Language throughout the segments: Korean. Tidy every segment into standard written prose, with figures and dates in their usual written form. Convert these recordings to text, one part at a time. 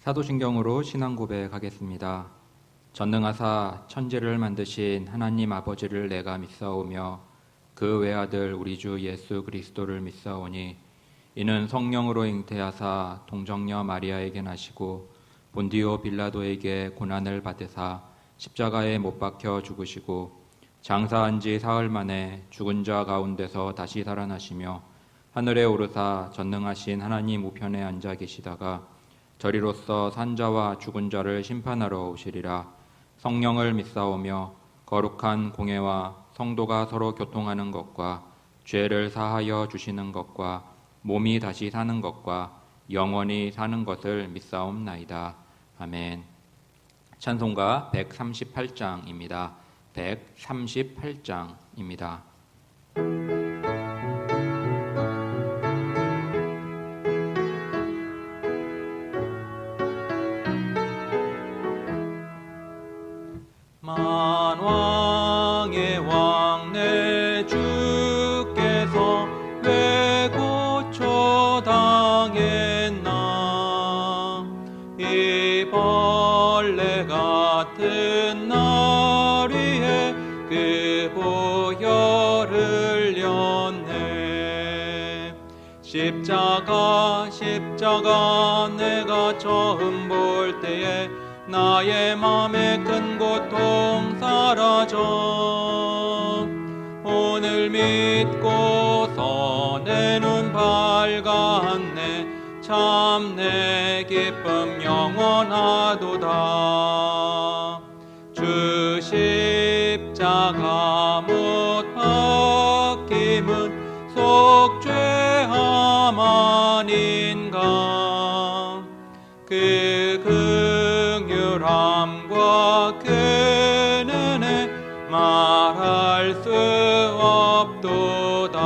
사도신경으로 신앙 고백하겠습니다. 전능하사 천지를 만드신 하나님 아버지를 내가 믿사오며 그 외아들 우리 주 예수 그리스도를 믿사오니 이는 성령으로 잉태하사 동정녀 마리아에게 나시고 본디오 빌라도에게 고난을 받으사 십자가에 못 박혀 죽으시고 장사한 지 사흘 만에 죽은 자 가운데서 다시 살아나시며 하늘에 오르사 전능하신 하나님 우편에 앉아 계시다가 저리로서 산자와 죽은 자를 심판하러 오시리라. 성령을 믿사오며 거룩한 공회와 성도가 서로 교통하는 것과 죄를 사하여 주시는 것과 몸이 다시 사는 것과 영원히 사는 것을 믿사옵나이다. 아멘. 찬송가 138장입니다. 138장입니다. 만왕의 왕 내 주께서 왜 고초당했나. 이 벌레 같은 날 위에 그 보혈을 흘렸네. 십자가 내가 처음 볼 때에 나의 맘의 큰 고통 사라져. 오늘 믿고서 내 눈 밝았네. 참 내 기쁨 영원하도다. 주 십자가 못 박힘은 속죄함 아닌가. 그 긍휼함과 그 은혜 말할 수 없도다.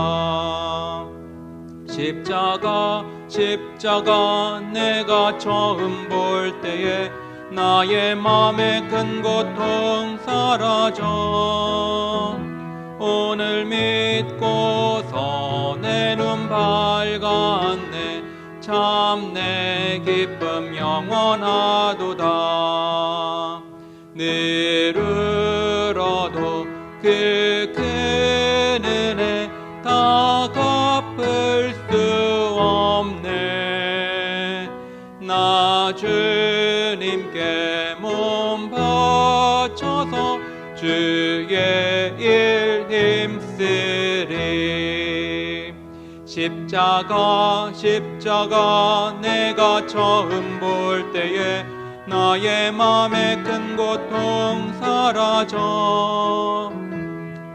십자가 내가 처음 볼 때에 나의 맘의 큰 고통 사라져. 오늘 믿고서 내 눈 밝았네. 참 내 기쁨 영원하도다. 늘 울어도 그 큰 은혜 다 갚을 수 없네. 나 주님께 몸 바쳐서 주의 일 힘쓰리. 십자가 내가 처음 볼 때에 나의 맘의 큰 고통 사라져.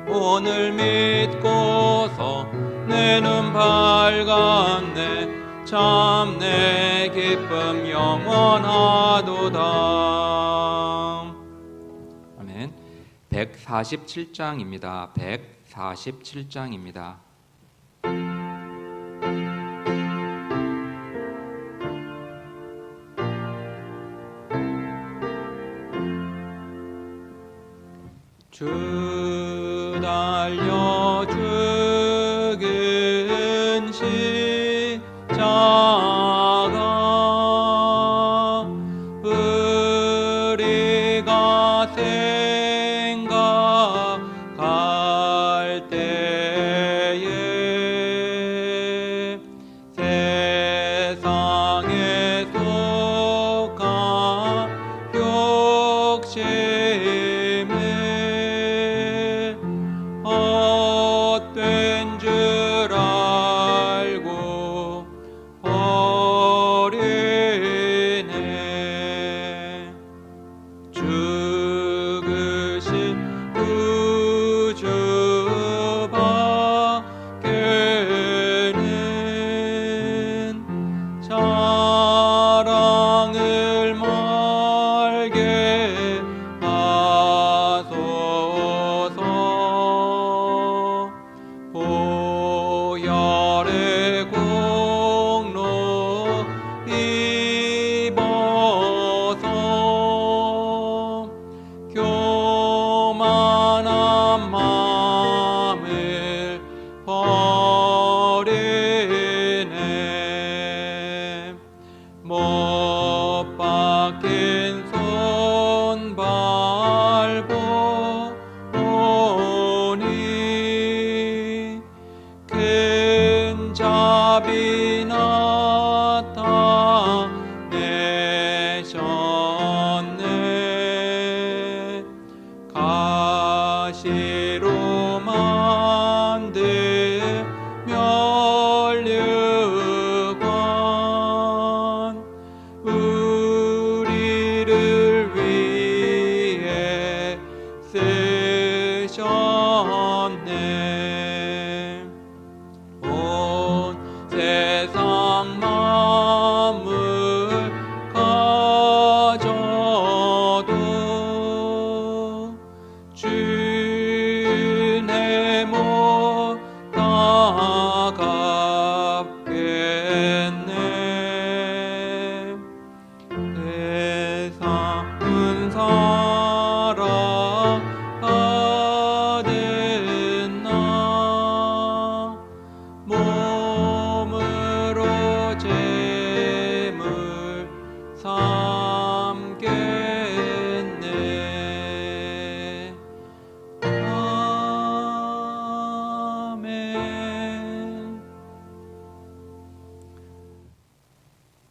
오늘 믿고서 내 눈 밝았네. 참 내 기쁨 영원하도다. 아멘. 147장입니다. 147장입니다. 주 달려 죽은 십자가 우리가 생각할 때에 세상에 속한 욕심을 헛된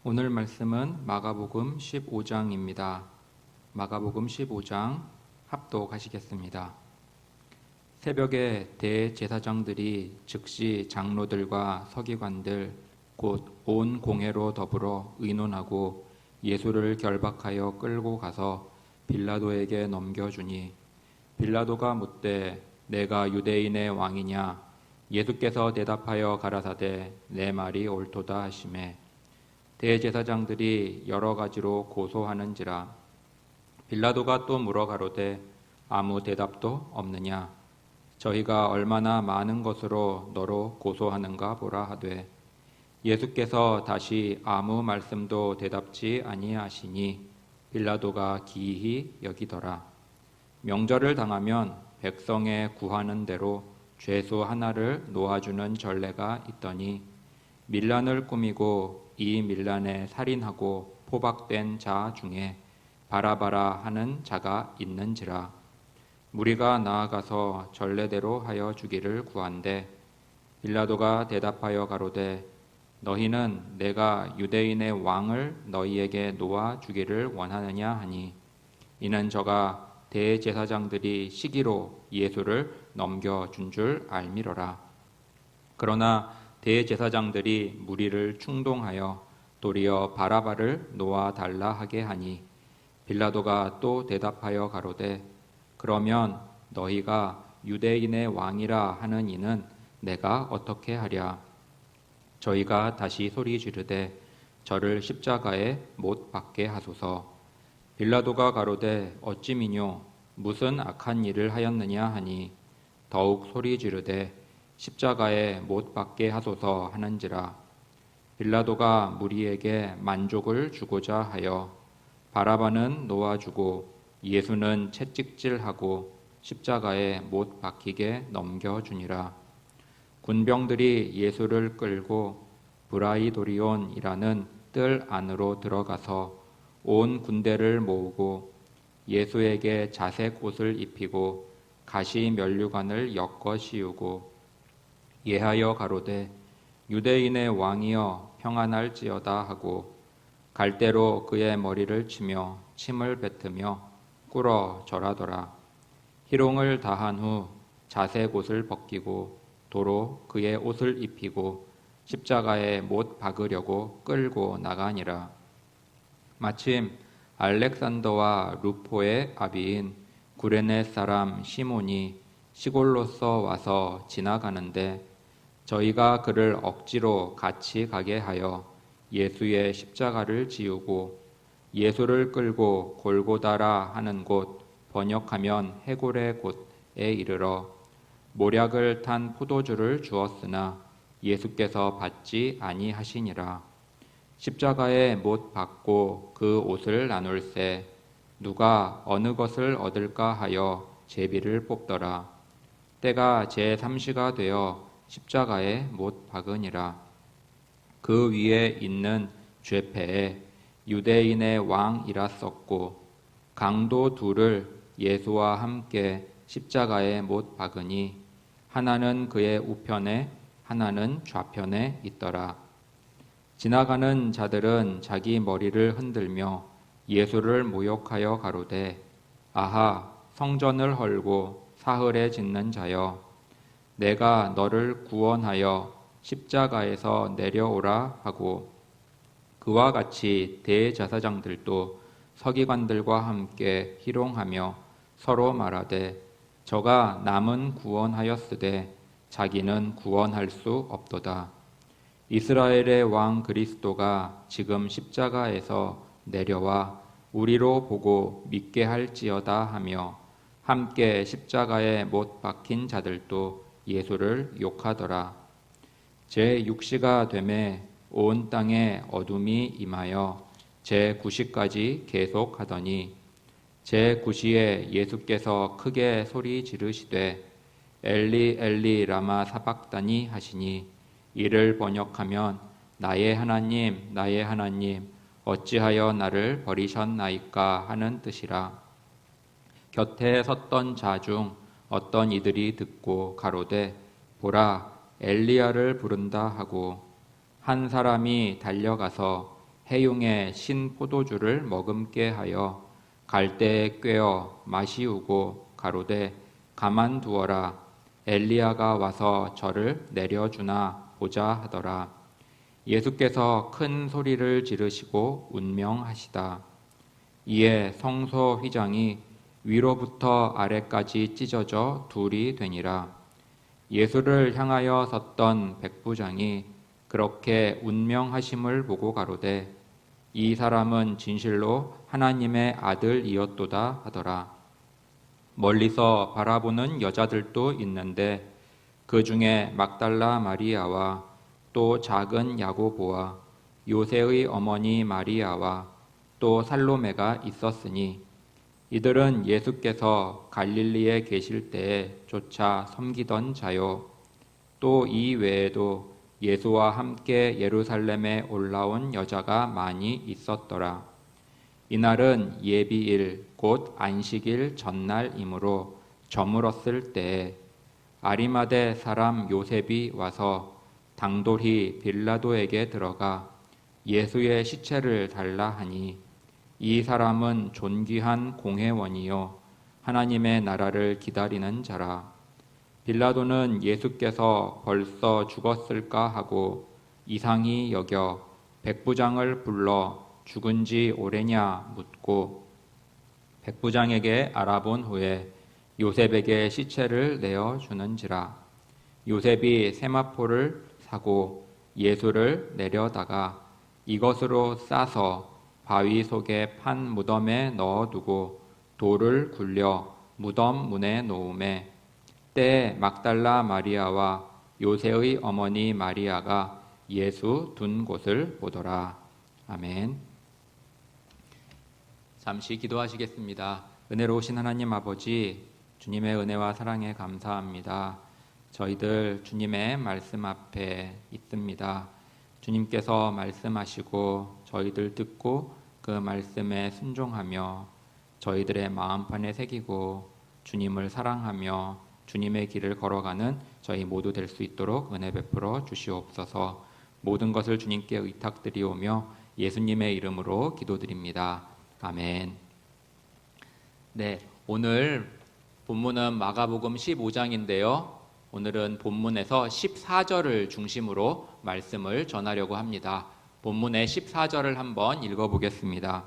오늘 말씀은 마가복음 15장입니다. 마가복음 15장 합독하시겠습니다. 새벽에 대제사장들이 즉시 장로들과 서기관들 곧 온 공회로 더불어 의논하고 예수를 결박하여 끌고 가서 빌라도에게 넘겨주니 빌라도가 묻되 내가 유대인의 왕이냐? 예수께서 대답하여 가라사대 내 말이 옳도다 하시매 대제사장들이 여러 가지로 고소하는지라 빌라도가 또 물어 가로되 아무 대답도 없느냐? 저희가 얼마나 많은 것으로 너로 고소하는가 보라 하되 예수께서 다시 아무 말씀도 대답지 아니하시니 빌라도가 기이히 여기더라. 명절을 당하면 백성에 구하는 대로 죄수 하나를 놓아주는 전례가 있더니 밀란을 꾸미고 이 밀란에 살인하고 포박된 자 중에 바라바라 하는 자가 있는지라. 무리가 나아가서 전례대로 하여 주기를 구한대 빌라도가 대답하여 가로되 너희는 내가 유대인의 왕을 너희에게 놓아 주기를 원하느냐 하니 이는 저가 대제사장들이 시기로 예수를 넘겨준 줄 알미러라. 그러나 대제사장들이 무리를 충동하여 도리어 바라바를 놓아 달라 하게 하니 빌라도가 또 대답하여 가로되 그러면 너희가 유대인의 왕이라 하는 이는 내가 어떻게 하랴? 저희가 다시 소리 지르되 저를 십자가에 못 박게 하소서. 빌라도가 가로되 어찌미뇨 무슨 악한 일을 하였느냐 하니 더욱 소리 지르되 십자가에 못 박게 하소서 하는지라. 빌라도가 무리에게 만족을 주고자 하여 바라바는 놓아주고 예수는 채찍질하고 십자가에 못 박히게 넘겨주니라. 군병들이 예수를 끌고 브라이도리온이라는 뜰 안으로 들어가서 온 군대를 모으고 예수에게 자색 옷을 입히고 가시 면류관을 엮어 씌우고 예하여 가로되 유대인의 왕이여 평안할지어다 하고 갈대로 그의 머리를 치며 침을 뱉으며 꿇어 절하더라. 희롱을 다한 후 자색 옷을 벗기고 도로 그의 옷을 입히고 십자가에 못 박으려고 끌고 나가니라. 마침 알렉산더와 루포의 아비인 구레네 사람 시몬이 시골로서 와서 지나가는데 저희가 그를 억지로 같이 가게 하여 예수의 십자가를 지우고 예수를 끌고 골고다라 하는 곳 번역하면 해골의 곳에 이르러 모략을 탄 포도주를 주었으나 예수께서 받지 아니하시니라. 십자가에 못 박고 그 옷을 나눌세 누가 어느 것을 얻을까 하여 제비를 뽑더라. 때가 제3시가 되어 십자가에 못 박으니라. 그 위에 있는 죄패에 유대인의 왕이라 썼고 강도 둘을 예수와 함께 십자가에 못 박으니 하나는 그의 우편에 하나는 좌편에 있더라. 지나가는 자들은 자기 머리를 흔들며 예수를 모욕하여 가로되 아하 성전을 헐고 사흘에 짓는 자여 내가 너를 구원하여 십자가에서 내려오라 하고 그와 같이 대제사장들도 서기관들과 함께 희롱하며 서로 말하되 저가 남은 구원하였으되 자기는 구원할 수 없도다. 이스라엘의 왕 그리스도가 지금 십자가에서 내려와 우리로 보고 믿게 할지어다 하며 함께 십자가에 못 박힌 자들도 예수를 욕하더라. 제6시가 되매 온 땅에 어둠이 임하여 제9시까지 계속하더니 제9시에 예수께서 크게 소리 지르시되 엘리 엘리 라마 사박다니 하시니 이를 번역하면 나의 하나님 어찌하여 나를 버리셨나이까 하는 뜻이라. 곁에 섰던 자 중 어떤 이들이 듣고 가로되 보라 엘리야를 부른다 하고 한 사람이 달려가서 해용의 신 포도주를 머금게 하여 갈대에 꿰어 마시우고 가로되 가만두어라 엘리야가 와서 저를 내려주나 보자 하더라. 예수께서 큰 소리를 지르시고 운명하시다. 이에 성소 휘장이 위로부터 아래까지 찢어져 둘이 되니라. 예수를 향하여 섰던 백부장이 그렇게 운명하심을 보고 가로되 이 사람은 진실로 하나님의 아들이었도다 하더라. 멀리서 바라보는 여자들도 있는데 그 중에 막달라 마리아와 또 작은 야고보와 요새의 어머니 마리아와 또 살로메가 있었으니 이들은 예수께서 갈릴리에 계실 때에 쫓아 섬기던 자요. 또 이 외에도 예수와 함께 예루살렘에 올라온 여자가 많이 있었더라. 이날은 예비일 곧 안식일 전날이므로 저물었을 때에 아리마대 사람 요셉이 와서 당돌히 빌라도에게 들어가 예수의 시체를 달라 하니 이 사람은 존귀한 공회원이요 하나님의 나라를 기다리는 자라. 빌라도는 예수께서 벌써 죽었을까 하고 이상히 여겨 백부장을 불러 죽은 지 오래냐 묻고 백부장에게 알아본 후에 요셉에게 시체를 내어 주는지라. 요셉이 세마포를 사고 예수를 내려다가 이것으로 싸서 바위 속에 판 무덤에 넣어두고 돌을 굴려 무덤 문에 놓음에 때에 막달라 마리아와 요새의 어머니 마리아가 예수 둔 곳을 보더라. 아멘. 잠시 기도하시겠습니다. 은혜로우신 하나님 아버지, 주님의 은혜와 사랑에 감사합니다. 저희들 주님의 말씀 앞에 있습니다. 주님께서 말씀하시고 저희들 듣고 그 말씀에 순종하며 저희들의 마음판에 새기고 주님을 사랑하며 주님의 길을 걸어가는 저희 모두 될 수 있도록 은혜 베풀어 주시옵소서. 모든 것을 주님께 의탁드리오며 예수님의 이름으로 기도드립니다. 아멘. 네, 오늘 본문은 마가복음 15장인데요. 오늘은 본문에서 14절을 중심으로 말씀을 전하려고 합니다. 본문의 14절을 한번 읽어보겠습니다.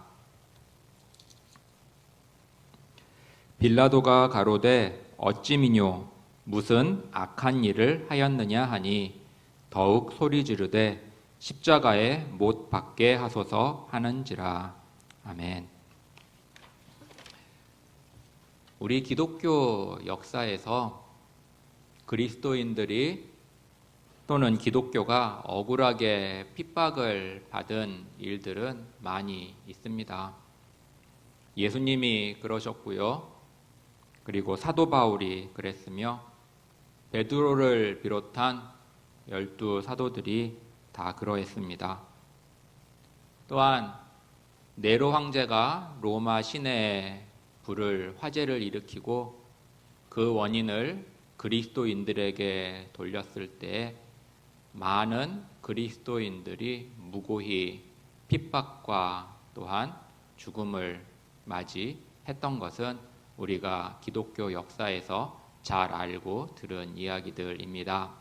빌라도가 가로되 어찌미뇨 무슨 악한 일을 하였느냐 하니 더욱 소리 지르되 십자가에 못 박게 하소서 하는지라. 아멘. 우리 기독교 역사에서 그리스도인들이 또는 기독교가 억울하게 핍박을 받은 일들은 많이 있습니다. 예수님이 그러셨고요. 그리고 사도 바울이 그랬으며 베드로를 비롯한 12 사도들이 다 그러했습니다. 또한 네로 황제가 로마 시내에 화재를 일으키고 그 원인을 그리스도인들에게 돌렸을 때 많은 그리스도인들이 무고히 핍박과 또한 죽음을 맞이했던 것은 우리가 기독교 역사에서 잘 알고 들은 이야기들입니다.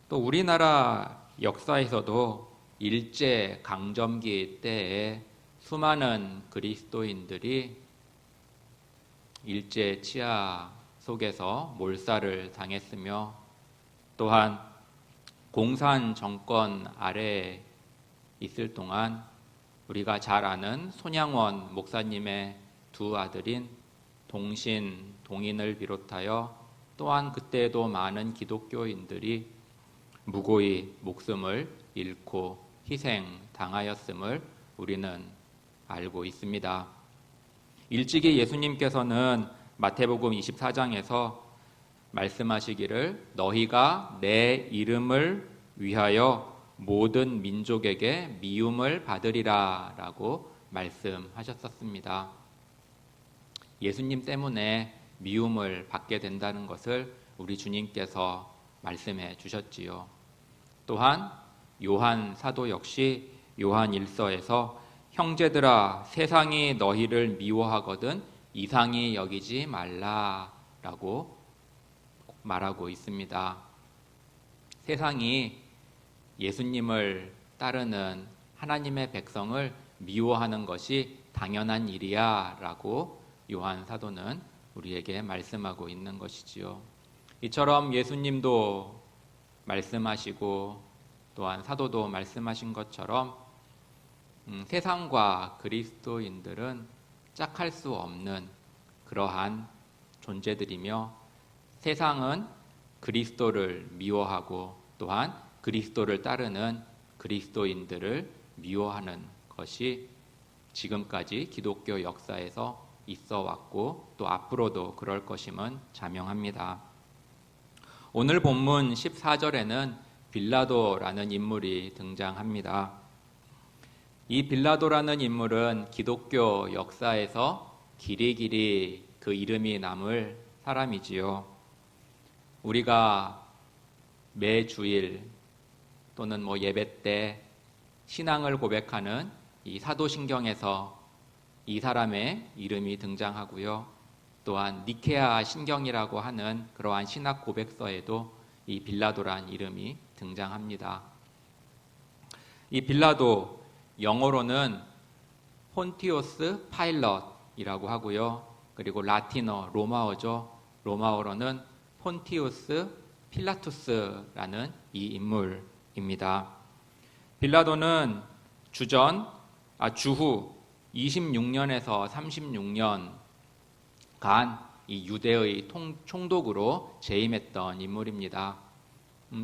또 우리나라 역사에서도 일제 강점기 때에 수많은 그리스도인들이 일제 치하 속에서 몰살을 당했으며 또한 공산 정권 아래에 있을 동안 우리가 잘 아는 손양원 목사님의 두 아들인 동신, 동인을 비롯하여 또한 그때에도 많은 기독교인들이 무고히 목숨을 잃고 희생당하였음을 우리는 알고 있습니다. 일찍이 예수님께서는 마태복음 24장에서 말씀하시기를 너희가 내 이름을 위하여 모든 민족에게 미움을 받으리라 라고 말씀하셨었습니다. 예수님 때문에 미움을 받게 된다는 것을 우리 주님께서 말씀해 주셨지요. 또한 요한 사도 역시 요한 1서에서 형제들아 세상이 너희를 미워하거든 이상히 여기지 말라라고 말하고 있습니다. 세상이 예수님을 따르는 하나님의 백성을 미워하는 것이 당연한 일이야 라고 요한 사도는 우리에게 말씀하고 있는 것이지요. 이처럼 예수님도 말씀하시고 또한 사도도 말씀하신 것처럼 세상과 그리스도인들은 짝할 수 없는 그러한 존재들이며 세상은 그리스도를 미워하고 또한 그리스도를 따르는 그리스도인들을 미워하는 것이 지금까지 기독교 역사에서 있어 왔고 또 앞으로도 그럴 것임은 자명합니다. 오늘 본문 14절에는 빌라도라는 인물이 등장합니다. 이 빌라도라는 인물은 기독교 역사에서 길이길이 그 이름이 남을 사람이지요. 우리가 매주일 또는 예배 때 신앙을 고백하는 이 사도신경에서 이 사람의 이름이 등장하고요. 또한 니케아 신경이라고 하는 그러한 신학 고백서에도 이 빌라도란 이름이 등장합니다. 이 빌라도 영어로는 폰티오스 파일럿이라고 하고요. 그리고 라틴어 로마어죠. 로마어로는 폰티우스 필라투스라는 이 인물입니다. 빌라도는 주후 26년에서 36년간 이 유대의 총독으로 재임했던 인물입니다.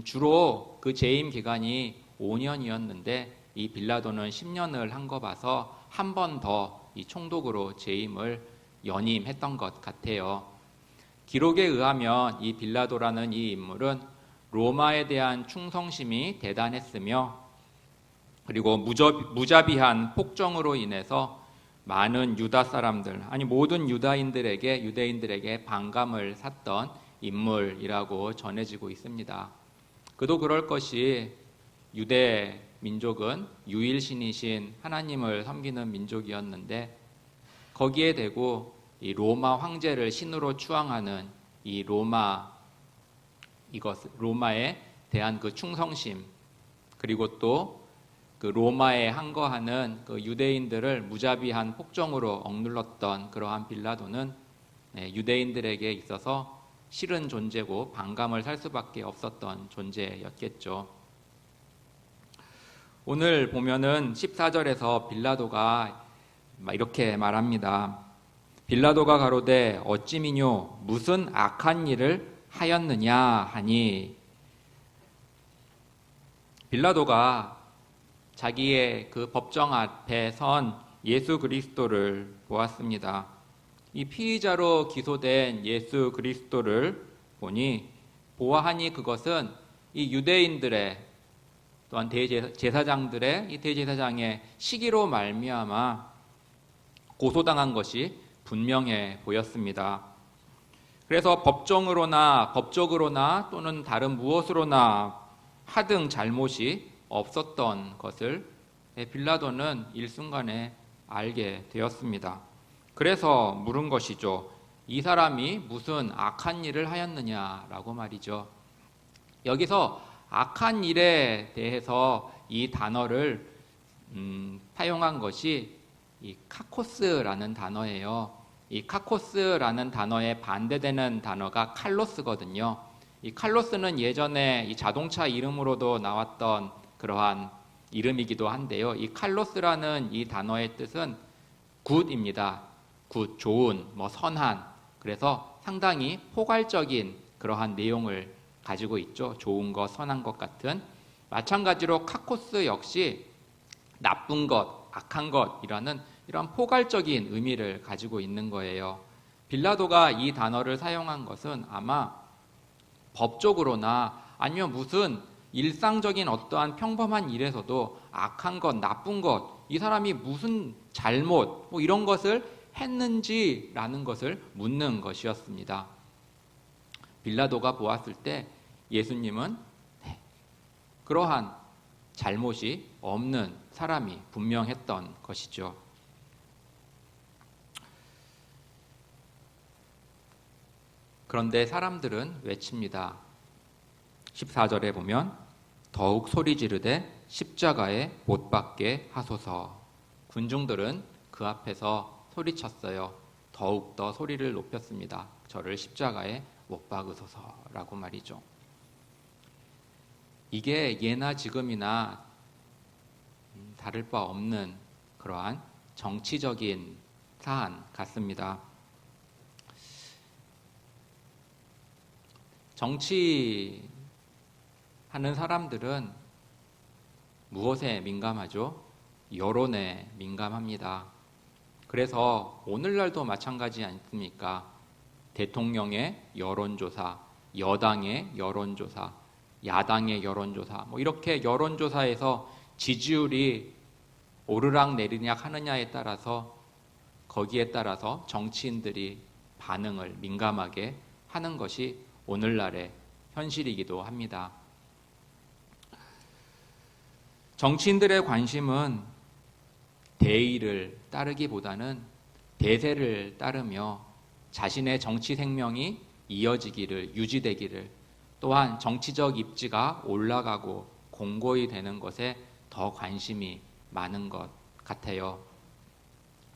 주로 그 재임 기간이 5년이었는데 이 빌라도는 10년을 한 거 봐서 한 번 더 이 총독으로 재임을 연임했던 것 같아요. 기록에 의하면 이 빌라도라는 이 인물은 로마에 대한 충성심이 대단했으며 그리고 무자비한 폭정으로 인해서 많은 유다 사람들, 모든 유대인들에게 반감을 샀던 인물이라고 전해지고 있습니다. 그도 그럴 것이 유대 민족은 유일신이신 하나님을 섬기는 민족이었는데 거기에 대고 이 로마 황제를 신으로 추앙하는 이 로마에 대한 그 충성심, 그리고 또 그 로마에 항거하는 그 유대인들을 무자비한 폭정으로 억눌렀던 그러한 빌라도는 유대인들에게 있어서 싫은 존재고 반감을 살 수밖에 없었던 존재였겠죠. 오늘 보면은 14절에서 빌라도가 이렇게 말합니다. 빌라도가 가로되 어찌미뇨 무슨 악한 일을 하였느냐 하니, 빌라도가 자기의 그 법정 앞에 선 예수 그리스도를 보았습니다. 이 피의자로 기소된 예수 그리스도를 보아하니 그것은 이 유대인들의 또한 대제사장들의 이 대제사장의 시기로 말미암아 고소당한 것이 분명해 보였습니다. 그래서 법적으로나 또는 다른 무엇으로나 하등 잘못이 없었던 것을 빌라도는 일순간에 알게 되었습니다. 그래서 물은 것이죠. 이 사람이 무슨 악한 일을 하였느냐라고 말이죠. 여기서 악한 일에 대해서 이 단어를 사용한 것이 이 카코스라는 단어예요. 이 카코스라는 단어에 반대되는 단어가 칼로스거든요. 이 칼로스는 예전에 이 자동차 이름으로도 나왔던 그러한 이름이기도 한데요. 이 칼로스라는 이 단어의 뜻은 굿입니다. 굿, 좋은, 선한. 그래서 상당히 포괄적인 그러한 내용을 가지고 있죠. 좋은 것, 선한 것 같은. 마찬가지로 카코스 역시 나쁜 것, 악한 것이라는 이런 포괄적인 의미를 가지고 있는 거예요. 빌라도가 이 단어를 사용한 것은 아마 법적으로나 아니면 무슨 일상적인 어떠한 평범한 일에서도 악한 것, 나쁜 것, 이 사람이 무슨 잘못 이런 것을 했는지라는 것을 묻는 것이었습니다. 빌라도가 보았을 때 예수님은 그러한 잘못이 없는 사람이 분명했던 것이죠. 그런데 사람들은 외칩니다. 14절에 보면 더욱 소리 지르되 십자가에 못 박게 하소서. 군중들은 그 앞에서 소리쳤어요. 더욱더 소리를 높였습니다. 저를 십자가에 못 박으소서라고 말이죠. 이게 예나 지금이나 다를 바 없는 그러한 정치적인 사안 같습니다. 정치하는 사람들은 무엇에 민감하죠? 여론에 민감합니다. 그래서 오늘날도 마찬가지 않습니까? 대통령의 여론조사, 여당의 여론조사, 야당의 여론조사, 이렇게 여론조사에서 지지율이 오르락 내리락 하느냐에 따라서 거기에 따라서 정치인들이 반응을 민감하게 하는 것이 오늘날의 현실이기도 합니다. 정치인들의 관심은 대의를 따르기보다는 대세를 따르며 자신의 정치 생명이 이어지기를, 유지되기를, 또한 정치적 입지가 올라가고 공고히 되는 것에 더 관심이 많은 것 같아요.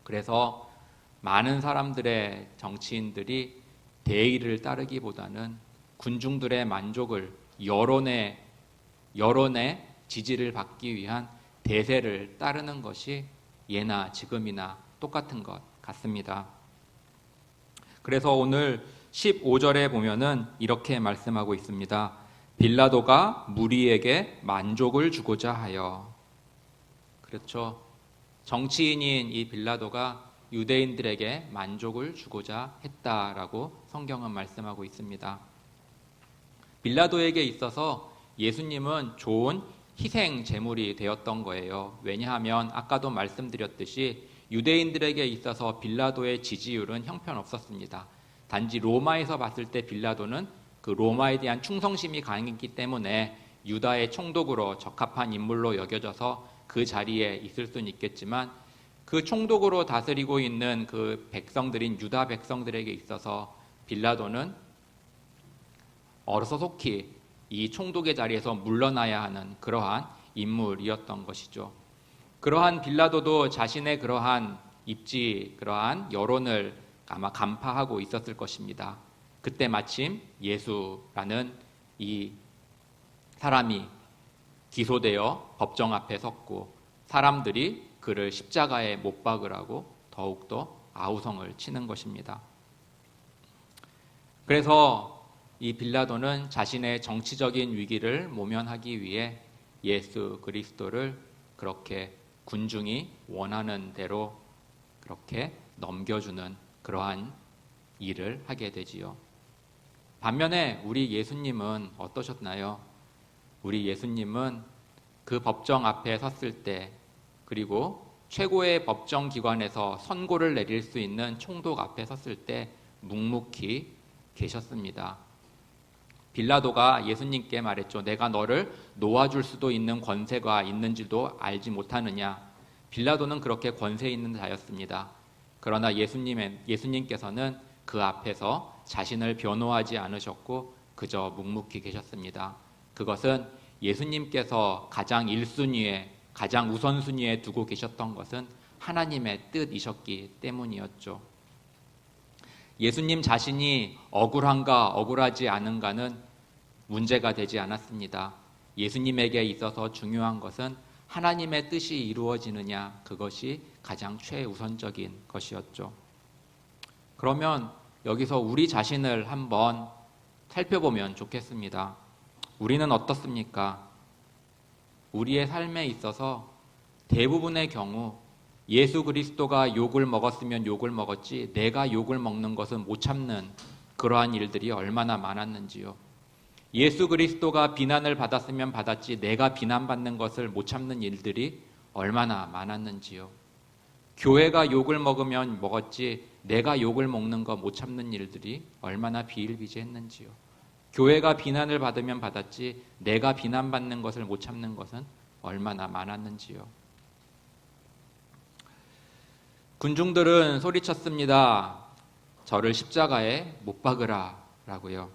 그래서 많은 사람들의 정치인들이 대의를 따르기보다는 군중들의 만족을, 여론의 지지를 받기 위한 대세를 따르는 것이 예나 지금이나 똑같은 것 같습니다. 그래서 오늘 15절에 보면은 이렇게 말씀하고 있습니다. 빌라도가 무리에게 만족을 주고자 하여. 그렇죠. 정치인인 이 빌라도가 유대인들에게 만족을 주고자 했다라고 성경은 말씀하고 있습니다. 빌라도에게 있어서 예수님은 좋은 희생 제물이 되었던 거예요. 왜냐하면 아까도 말씀드렸듯이 유대인들에게 있어서 빌라도의 지지율은 형편없었습니다. 단지 로마에서 봤을 때 빌라도는 그 로마에 대한 충성심이 강했기 때문에 유다의 총독으로 적합한 인물로 여겨져서 그 자리에 있을 수는 있겠지만 그 총독으로 다스리고 있는 그 백성들인 유다 백성들에게 있어서 빌라도는 어서속히 이 총독의 자리에서 물러나야 하는 그러한 인물이었던 것이죠. 그러한 빌라도도 자신의 그러한 입지, 그러한 여론을 아마 간파하고 있었을 것입니다. 그때 마침 예수라는 이 사람이 기소되어 법정 앞에 섰고 사람들이 그를 십자가에 못 박으라고 더욱더 아우성을 치는 것입니다. 그래서 이 빌라도는 자신의 정치적인 위기를 모면하기 위해 예수 그리스도를 그렇게 군중이 원하는 대로 그렇게 넘겨주는 그러한 일을 하게 되지요. 반면에 우리 예수님은 어떠셨나요? 우리 예수님은 그 법정 앞에 섰을 때, 그리고 최고의 법정 기관에서 선고를 내릴 수 있는 총독 앞에 섰을 때 묵묵히 계셨습니다. 빌라도가 예수님께 말했죠. 내가 너를 놓아줄 수도 있는 권세가 있는지도 알지 못하느냐. 빌라도는 그렇게 권세 있는 자였습니다. 그러나 예수님께서는 그 앞에서 자신을 변호하지 않으셨고 그저 묵묵히 계셨습니다. 그것은 예수님께서 가장 1순위에, 가장 우선순위에 두고 계셨던 것은 하나님의 뜻이셨기 때문이었죠. 예수님 자신이 억울한가 억울하지 않은가는 문제가 되지 않았습니다. 예수님에게 있어서 중요한 것은 하나님의 뜻이 이루어지느냐, 그것이 가장 최우선적인 것이었죠. 그러면 여기서 우리 자신을 한번 살펴보면 좋겠습니다. 우리는 어떻습니까? 우리의 삶에 있어서 대부분의 경우 예수 그리스도가 욕을 먹었으면 욕을 먹었지 내가 욕을 먹는 것은 못 참는 그러한 일들이 얼마나 많았는지요. 예수 그리스도가 비난을 받았으면 받았지 내가 비난받는 것을 못 참는 일들이 얼마나 많았는지요. 교회가 욕을 먹으면 먹었지 내가 욕을 먹는 거 못 참는 일들이 얼마나 비일비재했는지요. 교회가 비난을 받으면 받았지 내가 비난받는 것을 못 참는 것은 얼마나 많았는지요. 군중들은 소리쳤습니다. 저를 십자가에 못 박으라 라고요.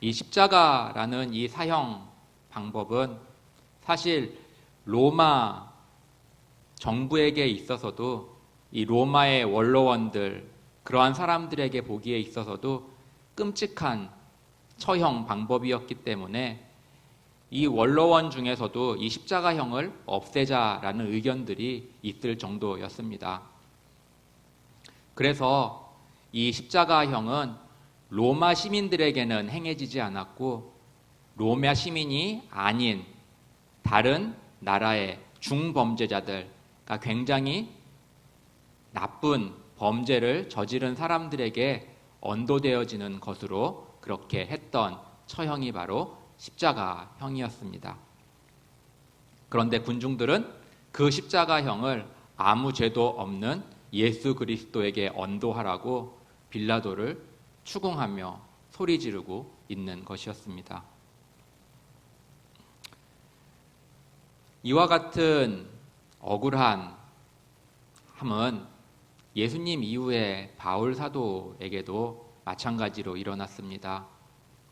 이 십자가라는 이 사형 방법은 사실 로마 정부에게 있어서도, 이 로마의 원로원들, 그러한 사람들에게 보기에 있어서도 끔찍한 처형 방법이었기 때문에 이 원로원 중에서도 이 십자가형을 없애자라는 의견들이 있을 정도였습니다. 그래서 이 십자가형은 로마 시민들에게는 행해지지 않았고, 로마 시민이 아닌 다른 나라의 중범죄자들, 그러니까 굉장히 나쁜 범죄를 저지른 사람들에게 언도되어지는 것으로 그렇게 했던 처형이 바로 십자가형이었습니다. 그런데 군중들은 그 십자가형을 아무 죄도 없는 예수 그리스도에게 언도하라고 빌라도를 추궁하며 소리 지르고 있는 것이었습니다. 이와 같은 억울한 함은 예수님 이후에 바울 사도에게도 마찬가지로 일어났습니다.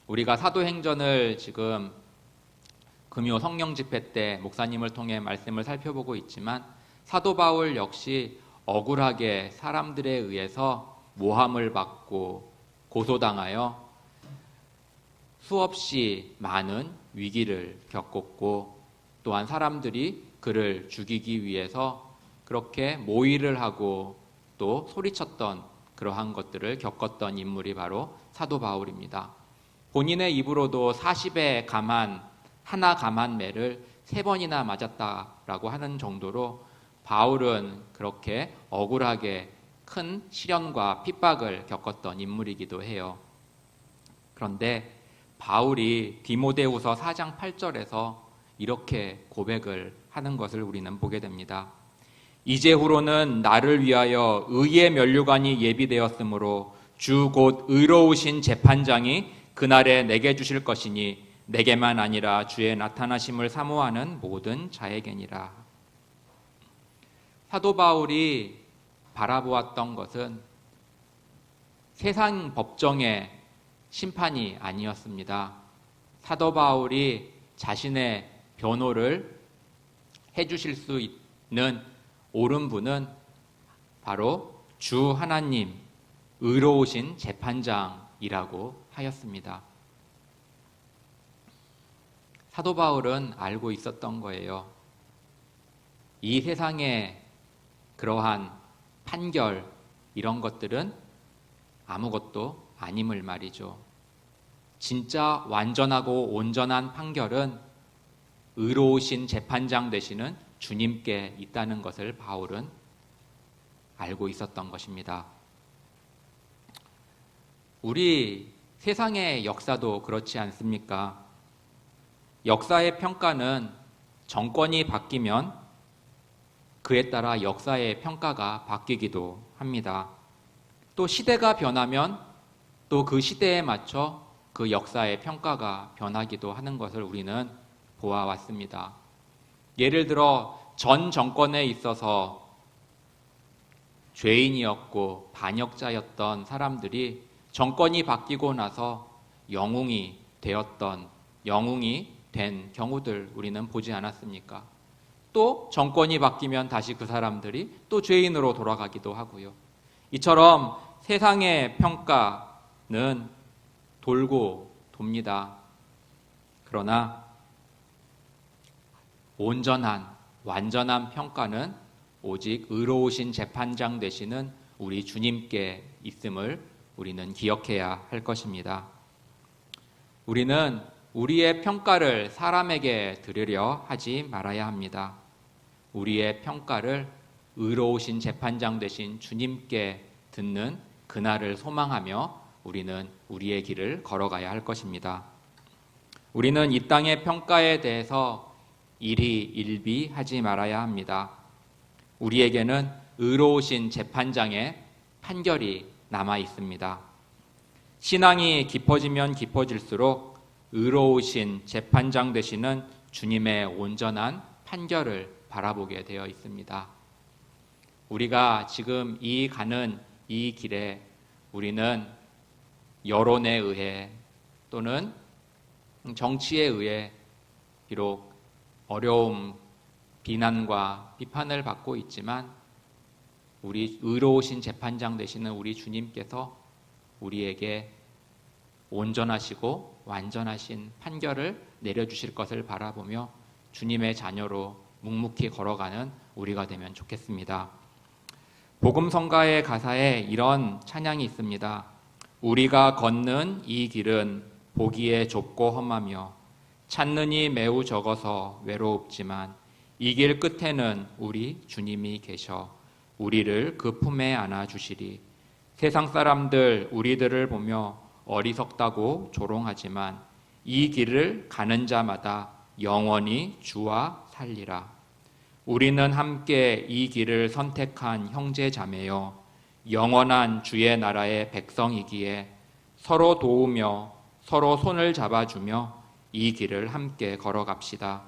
우리가 사도행전을 지금 금요 성령 집회 때 목사님을 통해 말씀을 살펴보고 있지만, 사도 바울 역시 억울하게 사람들에 의해서 모함을 받고 고소당하여 수없이 많은 위기를 겪었고, 또한 사람들이 그를 죽이기 위해서 그렇게 모의를 하고 또 소리쳤던 그러한 것들을 겪었던 인물이 바로 사도 바울입니다. 본인의 입으로도 40의 하나 가만매를 3번이나 맞았다라고 하는 정도로 바울은 그렇게 억울하게 큰 시련과 핍박을 겪었던 인물이기도 해요. 그런데 바울이 디모데후서 4장 8절에서 이렇게 고백을 하는 것을 우리는 보게 됩니다. 이제후로는 나를 위하여 의의 면류관이 예비되었으므로 주 곧 의로우신 재판장이 그날에 내게 주실 것이니 내게만 아니라 주의 나타나심을 사모하는 모든 자에게니라. 사도 바울이 바라보았던 것은 세상 법정의 심판이 아니었습니다. 사도 바울이 자신의 변호를 해주실 수 있는 옳은 분은 바로 주 하나님, 의로우신 재판장이라고 하였습니다. 사도 바울은 알고 있었던 거예요. 이 세상의 그러한 판결, 이런 것들은 아무것도 아님을 말이죠. 진짜 완전하고 온전한 판결은 의로우신 재판장 되시는 주님께 있다는 것을 바울은 알고 있었던 것입니다. 우리 세상의 역사도 그렇지 않습니까? 역사의 평가는 정권이 바뀌면 그에 따라 역사의 평가가 바뀌기도 합니다. 또 시대가 변하면 또 그 시대에 맞춰 그 역사의 평가가 변하기도 하는 것을 우리는 보아왔습니다. 예를 들어 전 정권에 있어서 죄인이었고 반역자였던 사람들이 정권이 바뀌고 나서 영웅이 된 경우들 우리는 보지 않았습니까? 또 정권이 바뀌면 다시 그 사람들이 또 죄인으로 돌아가기도 하고요. 이처럼 세상의 평가는 돌고 돕니다. 그러나 온전한, 완전한 평가는 오직 의로우신 재판장 되시는 우리 주님께 있음을 우리는 기억해야 할 것입니다. 우리는 우리의 평가를 사람에게 들으려 하지 말아야 합니다. 우리의 평가를 의로우신 재판장 되신 주님께 듣는 그날을 소망하며 우리는 우리의 길을 걸어가야 할 것입니다. 우리는 이 땅의 평가에 대해서 일희일비하지 말아야 합니다. 우리에게는 의로우신 재판장의 판결이 남아 있습니다. 신앙이 깊어지면 깊어질수록 의로우신 재판장 되시는 주님의 온전한 판결을 바라보게 되어 있습니다. 우리가 지금 가는 이 길에 우리는 여론에 의해 또는 정치에 의해 비록 어려움, 비난과 비판을 받고 있지만 우리 의로우신 재판장 되시는 우리 주님께서 우리에게 온전하시고 완전하신 판결을 내려주실 것을 바라보며 주님의 자녀로 묵묵히 걸어가는 우리가 되면 좋겠습니다. 복음성가의 가사에 이런 찬양이 있습니다. 우리가 걷는 이 길은 보기에 좁고 험하며 찾는 이 매우 적어서 외롭지만 이 길 끝에는 우리 주님이 계셔 우리를 그 품에 안아주시리. 세상 사람들 우리들을 보며 어리석다고 조롱하지만 이 길을 가는 자마다 영원히 주와 살리라. 우리는 함께 이 길을 선택한 형제 자매여 영원한 주의 나라의 백성이기에 서로 도우며 서로 손을 잡아주며 이 길을 함께 걸어갑시다.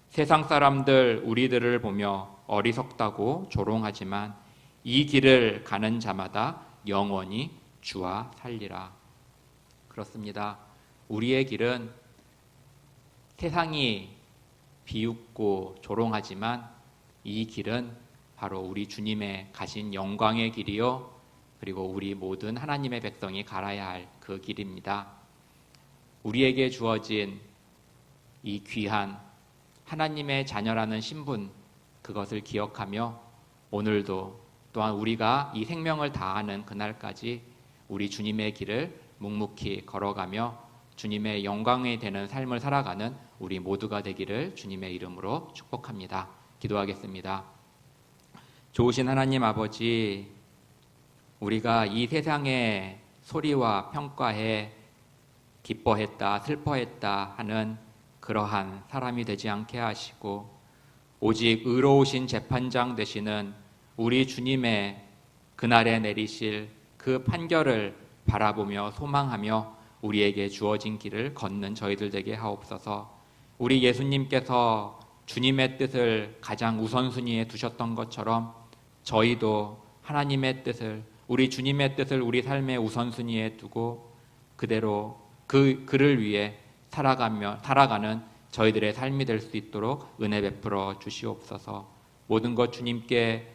세상 사람들 우리들을 보며 어리석다고 조롱하지만 이 길을 가는 자마다 영원히 주와 살리라. 그렇습니다. 우리의 길은 세상이 비웃고 조롱하지만 이 길은 바로 우리 주님의 가신 영광의 길이요 그리고 우리 모든 하나님의 백성이 갈아야 할 그 길입니다. 우리에게 주어진 이 귀한 하나님의 자녀라는 신분, 그것을 기억하며 오늘도 또한 우리가 이 생명을 다하는 그날까지 우리 주님의 길을 묵묵히 걸어가며 주님의 영광이 되는 삶을 살아가는 우리 모두가 되기를 주님의 이름으로 축복합니다. 기도하겠습니다. 좋으신 하나님 아버지, 우리가 이 세상의 소리와 평가에 기뻐했다, 슬퍼했다 하는 그러한 사람이 되지 않게 하시고 오직 의로우신 재판장 되시는 우리 주님의 그날에 내리실 그 판결을 바라보며 소망하며 우리에게 주어진 길을 걷는 저희들 되게 하옵소서. 우리 예수님께서 주님의 뜻을 가장 우선순위에 두셨던 것처럼 저희도 하나님의 뜻을, 우리 주님의 뜻을 우리 삶의 우선순위에 두고 그대로 그를 위해 살아가는 저희들의 삶이 될 수 있도록 은혜 베풀어 주시옵소서. 모든 것 주님께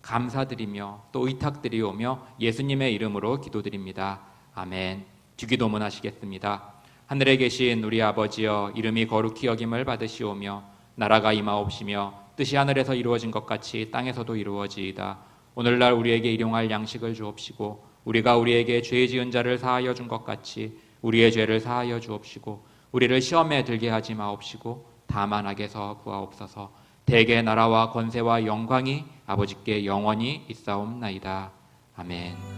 감사드리며 또 의탁드리오며 예수님의 이름으로 기도드립니다. 아멘. 주기도문 하시겠습니다. 하늘에 계신 우리 아버지여, 이름이 거룩히 여김을 받으시오며 나라가 임하옵시며 뜻이 하늘에서 이루어진 것 같이 땅에서도 이루어지이다. 오늘날 우리에게 일용할 양식을 주옵시고 우리가 우리에게 죄 지은 자를 사하여 준 것 같이 우리의 죄를 사하여 주옵시고 우리를 시험에 들게 하지 마옵시고 다만 악에서 구하옵소서. 대개 나라와 권세와 영광이 아버지께 영원히 있사옵나이다. 아멘.